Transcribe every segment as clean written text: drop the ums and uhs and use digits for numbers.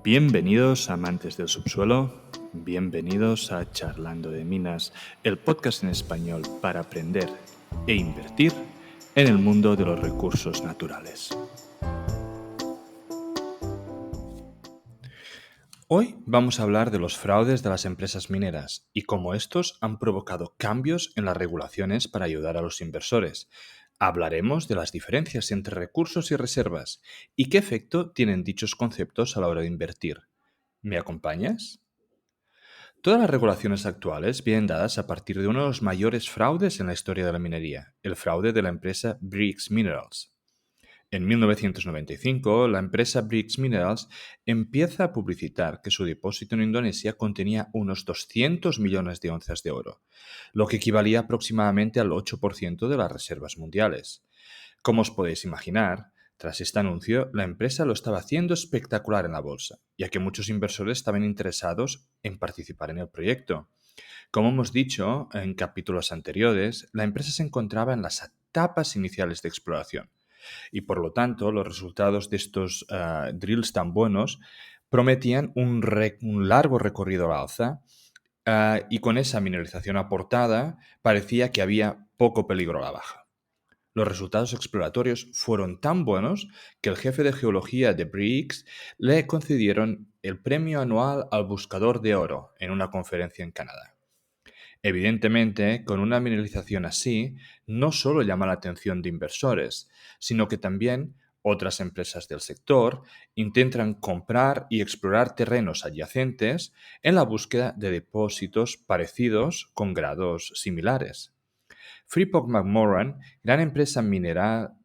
Bienvenidos amantes del subsuelo, bienvenidos a Charlando de Minas, el podcast en español para aprender e invertir en el mundo de los recursos naturales. Hoy vamos a hablar de los fraudes de las empresas mineras y cómo estos han provocado cambios en las regulaciones para ayudar a los inversores. Hablaremos de las diferencias entre recursos y reservas y qué efecto tienen dichos conceptos a la hora de invertir. ¿Me acompañas? Todas las regulaciones actuales vienen dadas a partir de uno de los mayores fraudes en la historia de la minería, el fraude de la empresa Briggs Minerals. En 1995, la empresa Briggs Minerals empieza a publicitar que su depósito en Indonesia contenía unos 200 millones de onzas de oro, lo que equivalía aproximadamente al 8% de las reservas mundiales. Como os podéis imaginar, tras este anuncio, la empresa lo estaba haciendo espectacular en la bolsa, ya que muchos inversores estaban interesados en participar en el proyecto. Como hemos dicho en capítulos anteriores, la empresa se encontraba en las etapas iniciales de exploración y por lo tanto los resultados de estos drills tan buenos prometían un largo recorrido al alza y con esa mineralización aportada parecía que había poco peligro a la baja. Los resultados exploratorios fueron tan buenos que el jefe de geología de Briggs le concedieron el premio anual al Buscador de Oro en una conferencia en Canadá. Evidentemente, con una mineralización así, no solo llama la atención de inversores, sino que también otras empresas del sector intentan comprar y explorar terrenos adyacentes en la búsqueda de depósitos parecidos con grados similares. Freeport-McMoRan, gran empresa minera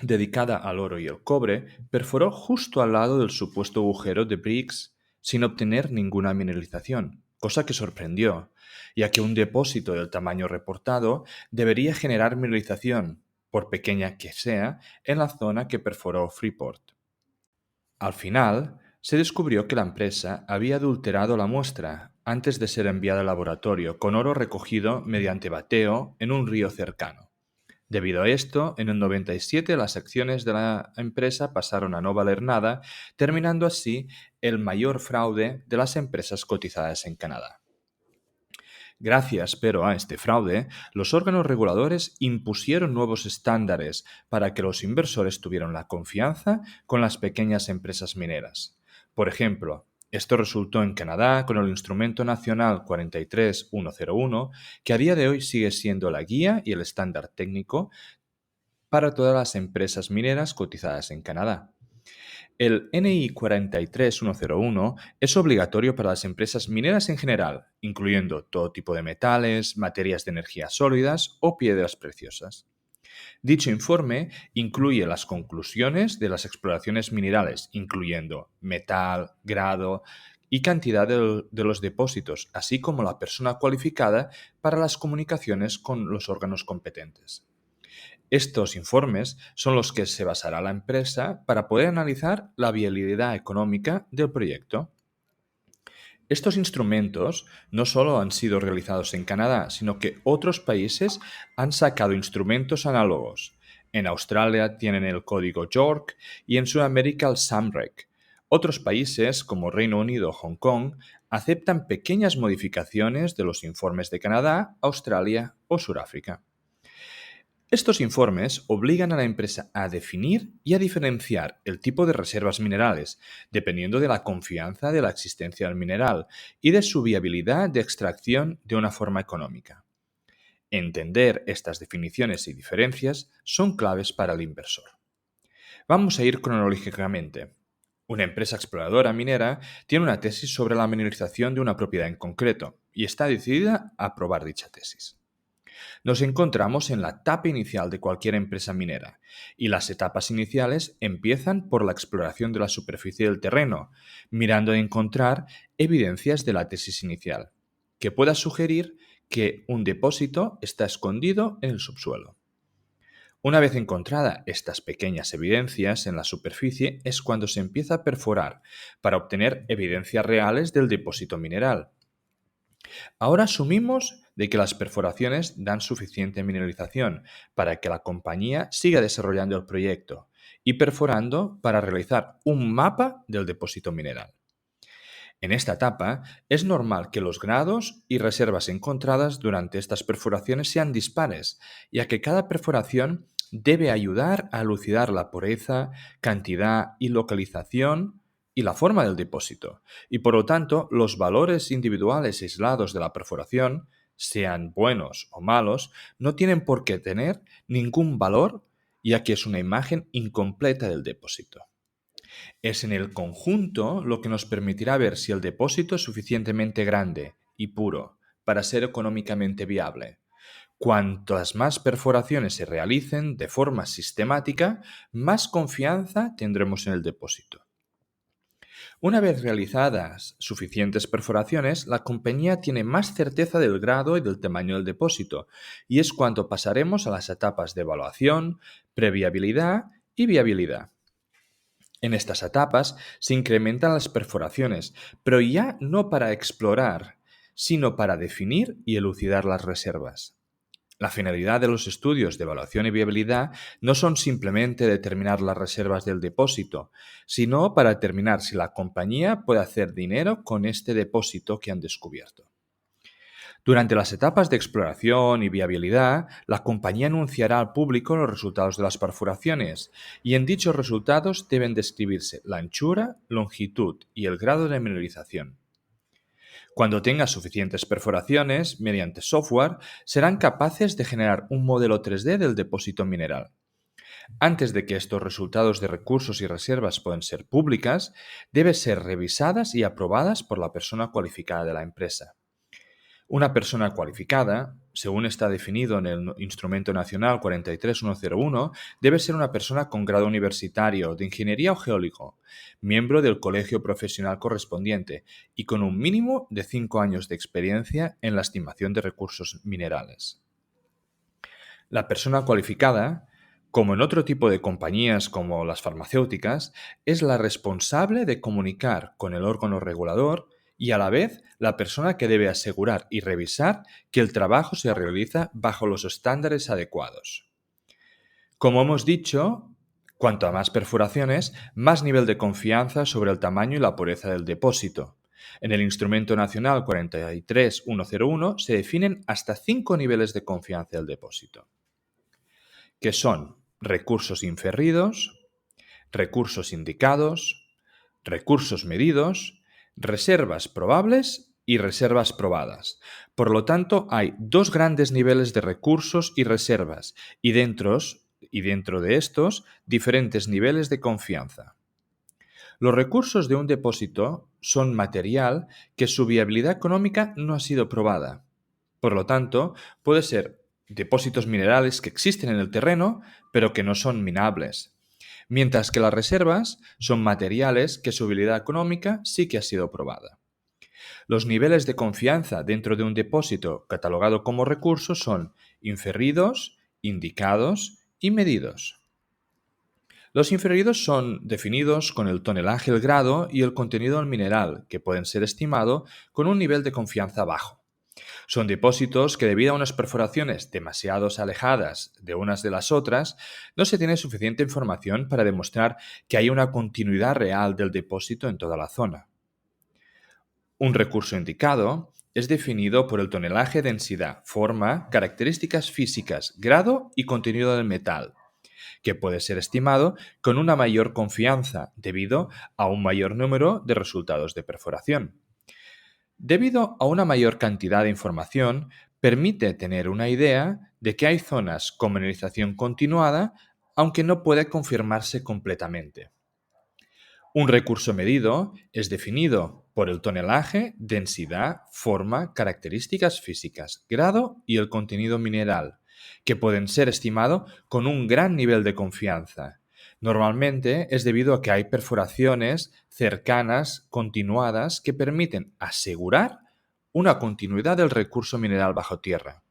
dedicada al oro y el cobre, perforó justo al lado del supuesto agujero de Briggs sin obtener ninguna mineralización, cosa que sorprendió, ya que un depósito del tamaño reportado debería generar mineralización, por pequeña que sea, en la zona que perforó Freeport. Al final, se descubrió que la empresa había adulterado la muestra antes de ser enviada al laboratorio con oro recogido mediante bateo en un río cercano. Debido a esto, en el 97 las acciones de la empresa pasaron a no valer nada, terminando así el mayor fraude de las empresas cotizadas en Canadá. Gracias, pero a este fraude, los órganos reguladores impusieron nuevos estándares para que los inversores tuvieran la confianza con las pequeñas empresas mineras. Por ejemplo, esto resultó en Canadá con el Instrumento Nacional 43101, que a día de hoy sigue siendo la guía y el estándar técnico para todas las empresas mineras cotizadas en Canadá. El NI 43101 es obligatorio para las empresas mineras en general, incluyendo todo tipo de metales, materias de energía sólidas o piedras preciosas. Dicho informe incluye las conclusiones de las exploraciones minerales, incluyendo metal, grado y cantidad de los depósitos, así como la persona cualificada para las comunicaciones con los órganos competentes. Estos informes son los que se basará la empresa para poder analizar la viabilidad económica del proyecto. Estos instrumentos no solo han sido realizados en Canadá, sino que otros países han sacado instrumentos análogos. En Australia tienen el código JORC y en Sudamérica el SAMREC. Otros países, como Reino Unido o Hong Kong, aceptan pequeñas modificaciones de los informes de Canadá, Australia o Sudáfrica. Estos informes obligan a la empresa a definir y a diferenciar el tipo de reservas minerales, dependiendo de la confianza de la existencia del mineral y de su viabilidad de extracción de una forma económica. Entender estas definiciones y diferencias son claves para el inversor. Vamos a ir cronológicamente. Una empresa exploradora minera tiene una tesis sobre la mineralización de una propiedad en concreto y está decidida a aprobar dicha tesis. Nos encontramos en la etapa inicial de cualquier empresa minera, y las etapas iniciales empiezan por la exploración de la superficie del terreno, mirando a encontrar evidencias de la tesis inicial, que pueda sugerir que un depósito está escondido en el subsuelo. Una vez encontradas estas pequeñas evidencias en la superficie es cuando se empieza a perforar para obtener evidencias reales del depósito mineral. Ahora asumimos de que las perforaciones dan suficiente mineralización para que la compañía siga desarrollando el proyecto y perforando para realizar un mapa del depósito mineral. En esta etapa es normal que los grados y reservas encontradas durante estas perforaciones sean dispares, ya que cada perforación debe ayudar a elucidar la pureza, cantidad y localización y la forma del depósito, y por lo tanto los valores individuales aislados de la perforación, sean buenos o malos, no tienen por qué tener ningún valor, ya que es una imagen incompleta del depósito. Es en el conjunto lo que nos permitirá ver si el depósito es suficientemente grande y puro para ser económicamente viable. Cuantas más perforaciones se realicen de forma sistemática, más confianza tendremos en el depósito. Una vez realizadas suficientes perforaciones, la compañía tiene más certeza del grado y del tamaño del depósito, y es cuando pasaremos a las etapas de evaluación, previabilidad y viabilidad. En estas etapas se incrementan las perforaciones, pero ya no para explorar, sino para definir y elucidar las reservas. La finalidad de los estudios de evaluación y viabilidad no son simplemente determinar las reservas del depósito, sino para determinar si la compañía puede hacer dinero con este depósito que han descubierto. Durante las etapas de exploración y viabilidad, la compañía anunciará al público los resultados de las perforaciones y en dichos resultados deben describirse la anchura, longitud y el grado de mineralización. Cuando tenga suficientes perforaciones, mediante software, serán capaces de generar un modelo 3D del depósito mineral. Antes de que estos resultados de recursos y reservas puedan ser públicas, deben ser revisadas y aprobadas por la persona cualificada de la empresa. Una persona cualificada, según está definido en el Instrumento Nacional 43101, debe ser una persona con grado universitario de ingeniería o geólogo, miembro del colegio profesional correspondiente y con un mínimo de 5 años de experiencia en la estimación de recursos minerales. La persona cualificada, como en otro tipo de compañías como las farmacéuticas, es la responsable de comunicar con el órgano regulador y a la vez la persona que debe asegurar y revisar que el trabajo se realiza bajo los estándares adecuados. Como hemos dicho, cuanto a más perforaciones, más nivel de confianza sobre el tamaño y la pureza del depósito. En el Instrumento Nacional 43101 se definen hasta 5 niveles de confianza del depósito, que son recursos inferridos, recursos indicados, recursos medidos, reservas probables y reservas probadas. Por lo tanto, hay dos grandes niveles de recursos y reservas y dentro de estos diferentes niveles de confianza. Los recursos de un depósito son material que su viabilidad económica no ha sido probada. Por lo tanto, puede ser depósitos minerales que existen en el terreno, pero que no son minables. Mientras que las reservas son materiales que su viabilidad económica sí que ha sido probada. Los niveles de confianza dentro de un depósito catalogado como recurso son inferridos, indicados y medidos. Los inferridos son definidos con el tonelaje, el grado y el contenido del mineral, que pueden ser estimado con un nivel de confianza bajo. Son depósitos que, debido a unas perforaciones demasiado alejadas de unas de las otras, no se tiene suficiente información para demostrar que hay una continuidad real del depósito en toda la zona. Un recurso indicado es definido por el tonelaje, densidad, forma, características físicas, grado y contenido del metal, que puede ser estimado con una mayor confianza debido a un mayor número de resultados de perforación. Debido a una mayor cantidad de información, permite tener una idea de que hay zonas con mineralización continuada, aunque no puede confirmarse completamente. Un recurso medido es definido por el tonelaje, densidad, forma, características físicas, grado y el contenido mineral, que pueden ser estimados con un gran nivel de confianza. Normalmente es debido a que hay perforaciones cercanas, continuadas, que permiten asegurar una continuidad del recurso mineral bajo tierra.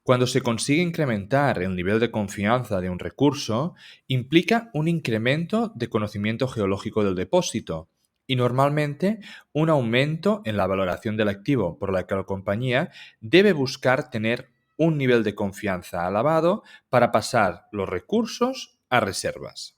Cuando se consigue incrementar el nivel de confianza de un recurso, implica un incremento de conocimiento geológico del depósito y normalmente un aumento en la valoración del activo, por la que la compañía debe buscar tener un nivel de confianza elevado para pasar los recursos a reservas.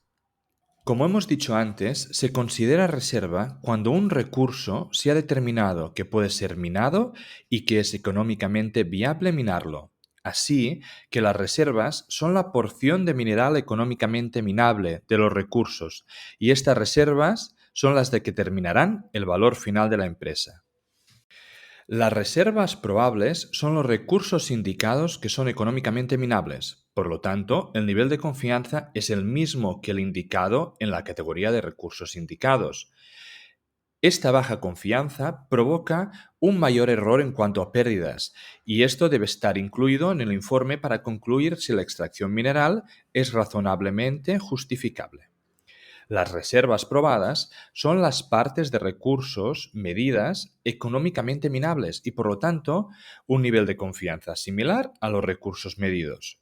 Como hemos dicho antes, se considera reserva cuando un recurso se ha determinado que puede ser minado y que es económicamente viable minarlo. Así que las reservas son la porción de mineral económicamente minable de los recursos, y estas reservas son las que determinarán el valor final de la empresa. Las reservas probables son los recursos indicados que son económicamente minables. Por lo tanto, el nivel de confianza es el mismo que el indicado en la categoría de recursos indicados. Esta baja confianza provoca un mayor error en cuanto a pérdidas, y esto debe estar incluido en el informe para concluir si la extracción mineral es razonablemente justificable. Las reservas probadas son las partes de recursos medidas económicamente minables y, por lo tanto, un nivel de confianza similar a los recursos medidos.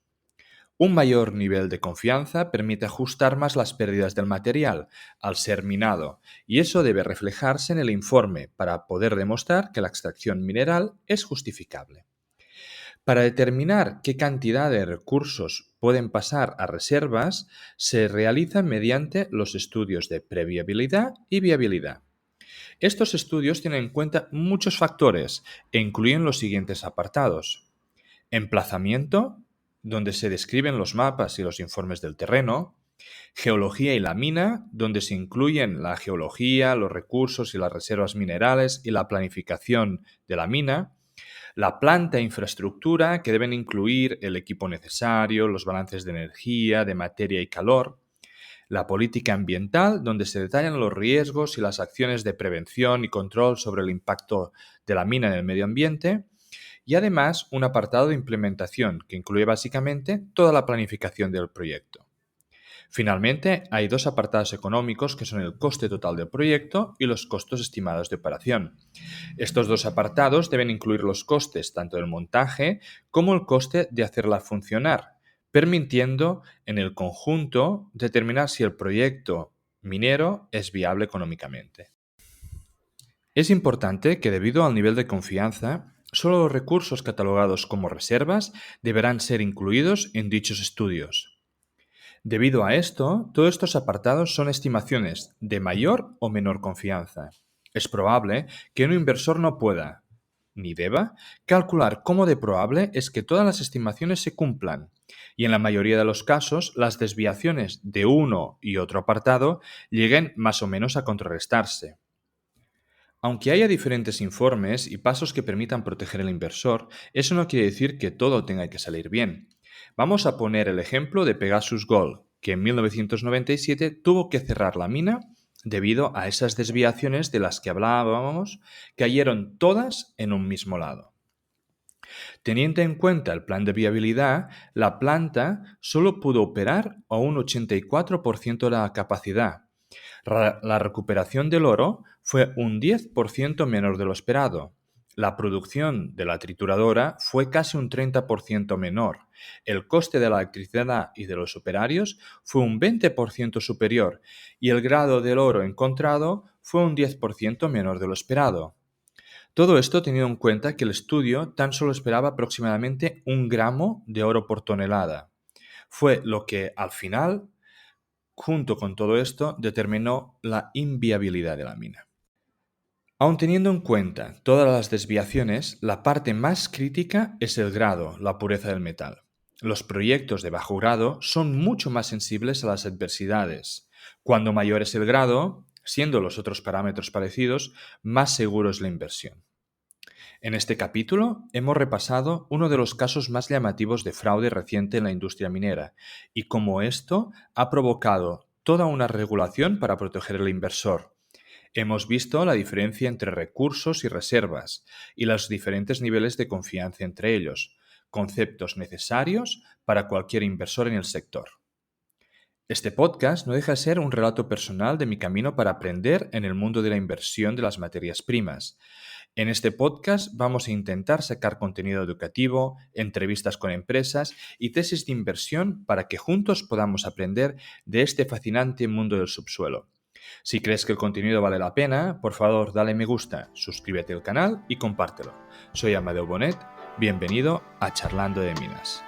Un mayor nivel de confianza permite ajustar más las pérdidas del material al ser minado, y eso debe reflejarse en el informe para poder demostrar que la extracción mineral es justificable. Para determinar qué cantidad de recursos pueden pasar a reservas, se realizan mediante los estudios de previabilidad y viabilidad. Estos estudios tienen en cuenta muchos factores e incluyen los siguientes apartados: emplazamiento, donde se describen los mapas y los informes del terreno; geología y la mina, donde se incluyen la geología, los recursos y las reservas minerales y la planificación de la mina; la planta e infraestructura, que deben incluir el equipo necesario, los balances de energía, de materia y calor; la política ambiental, donde se detallan los riesgos y las acciones de prevención y control sobre el impacto de la mina en el medio ambiente; y además un apartado de implementación, que incluye básicamente toda la planificación del proyecto. Finalmente, hay dos apartados económicos que son el coste total del proyecto y los costos estimados de operación. Estos dos apartados deben incluir los costes tanto del montaje como el coste de hacerla funcionar, permitiendo en el conjunto determinar si el proyecto minero es viable económicamente. Es importante que, debido al nivel de confianza, solo los recursos catalogados como reservas deberán ser incluidos en dichos estudios. Debido a esto, todos estos apartados son estimaciones de mayor o menor confianza. Es probable que un inversor no pueda, ni deba, calcular cómo de probable es que todas las estimaciones se cumplan, y en la mayoría de los casos las desviaciones de uno y otro apartado lleguen más o menos a contrarrestarse. Aunque haya diferentes informes y pasos que permitan proteger al inversor, eso no quiere decir que todo tenga que salir bien. Vamos a poner el ejemplo de Pegasus Gold, que en 1997 tuvo que cerrar la mina debido a esas desviaciones de las que hablábamos, que cayeron todas en un mismo lado. Teniendo en cuenta el plan de viabilidad, la planta solo pudo operar a un 84% de la capacidad. La recuperación del oro fue un 10% menor de lo esperado. La producción de la trituradora fue casi un 30% menor. El coste de la electricidad y de los operarios fue un 20% superior y el grado del oro encontrado fue un 10% menor de lo esperado. Todo esto teniendo en cuenta que el estudio tan solo esperaba aproximadamente 1 gramo de oro por tonelada. Fue lo que al final, junto con todo esto, determinó la inviabilidad de la mina. Aun teniendo en cuenta todas las desviaciones, la parte más crítica es el grado, la pureza del metal. Los proyectos de bajo grado son mucho más sensibles a las adversidades. Cuando mayor es el grado, siendo los otros parámetros parecidos, más seguro es la inversión. En este capítulo hemos repasado uno de los casos más llamativos de fraude reciente en la industria minera y cómo esto ha provocado toda una regulación para proteger al inversor. Hemos visto la diferencia entre recursos y reservas y los diferentes niveles de confianza entre ellos, conceptos necesarios para cualquier inversor en el sector. Este podcast no deja de ser un relato personal de mi camino para aprender en el mundo de la inversión de las materias primas. En este podcast vamos a intentar sacar contenido educativo, entrevistas con empresas y tesis de inversión para que juntos podamos aprender de este fascinante mundo del subsuelo. Si crees que el contenido vale la pena, por favor dale me gusta, suscríbete al canal y compártelo. Soy Amadeu Bonet, bienvenido a Charlando de Minas.